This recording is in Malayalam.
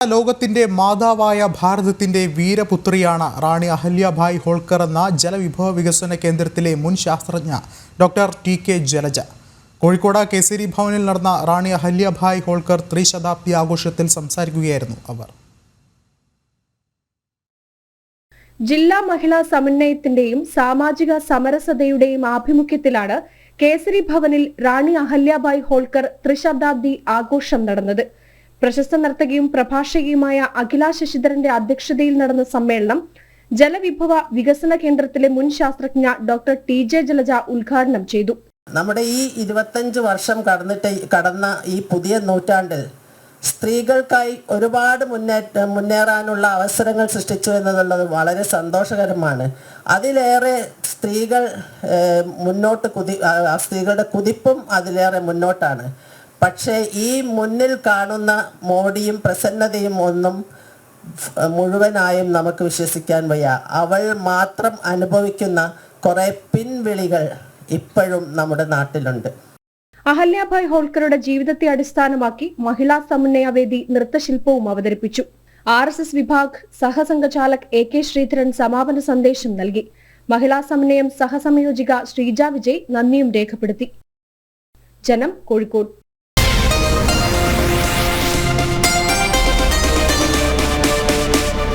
ലോകത്തിന്റെ മാതാവായ ഭാരതത്തിന്റെ വീരപുത്രിയാണ് റാണി അഹല്യാഭായ് ഹോൾക്കർ എന്ന ജലവിഭവ വികസന കേന്ദ്രത്തിലെ മുൻ ശാസ്ത്രജ്ഞ ഡോക്ടർ ടി.കെ. ജലജ. കോഴിക്കോട് കേസരി ഭവനിൽ നടന്ന റാണി അഹല്യാഭായ് ഹോൾക്കർ ത്രിശതാബ്ദി ആഘോഷത്തിൽ സംസാരിക്കുകയായിരുന്നു അവർ. ജില്ലാ മഹിളാ സമന്വയത്തിന്റെയും സാമാജിക സമരസതയുടെയും ആഭിമുഖ്യത്തിലാണ് കേസരി ഭവനിൽ റാണി അഹല്യാഭായ് ഹോൾക്കർ ത്രിശതാബ്ദി ആഘോഷം നടന്നത്. പ്രശസ്ത നർത്തകിയും പ്രഭാഷകയുമായ അഖില ശശിധരന്റെ അധ്യക്ഷതയിൽ നടന്ന സമ്മേളനം ജലവിഭവ വികസന കേന്ദ്രത്തിലെ മുൻ ശാസ്ത്രജ്ഞ ഡോക്ടർ ടി.ജെ. ജലജ ഉദ്ഘാടനം ചെയ്തു. നമ്മുടെ ഈ 25 വർഷം കടന്ന ഈ പുതിയ നൂറ്റാണ്ടിൽ സ്ത്രീകൾക്കായി ഒരുപാട് മുന്നേറാനുള്ള അവസരങ്ങൾ സൃഷ്ടിച്ചു എന്നുള്ളത് വളരെ സന്തോഷകരമാണ്. അതിലേറെ സ്ത്രീകൾ സ്ത്രീകളുടെ കുതിപ്പും അതിലേറെ മുന്നോട്ടാണ്. പക്ഷേ ഈ മുന്നിൽ കാണുന്ന മോടിയും പ്രസന്നതയും ഒന്നും മുഴുവനായും നമുക്ക് വിശ്വസിക്കാൻ വയ്യ. അവൾ മാത്രം അനുഭവിക്കുന്ന കുറെ പിൻവിളികൾ ഇപ്പോഴും നമ്മുടെ നാട്ടിലുണ്ട്. അഹല്യാഭായ് ഹോൾക്കറുടെ ജീവിതത്തെ അടിസ്ഥാനമാക്കി മഹിളാ സമന്വയ വേദി നൃത്തശില്പവും അവതരിപ്പിച്ചു. RSS വിഭാഗ് സഹസംഘചാലക് AK ശ്രീധരൻ സമാപന സന്ദേശം നൽകി. മഹിളാ സമന്വയം സഹസംയോജിക ശ്രീജ വിജയ് നന്ദിയും രേഖപ്പെടുത്തി. ജനം, കോഴിക്കോട്.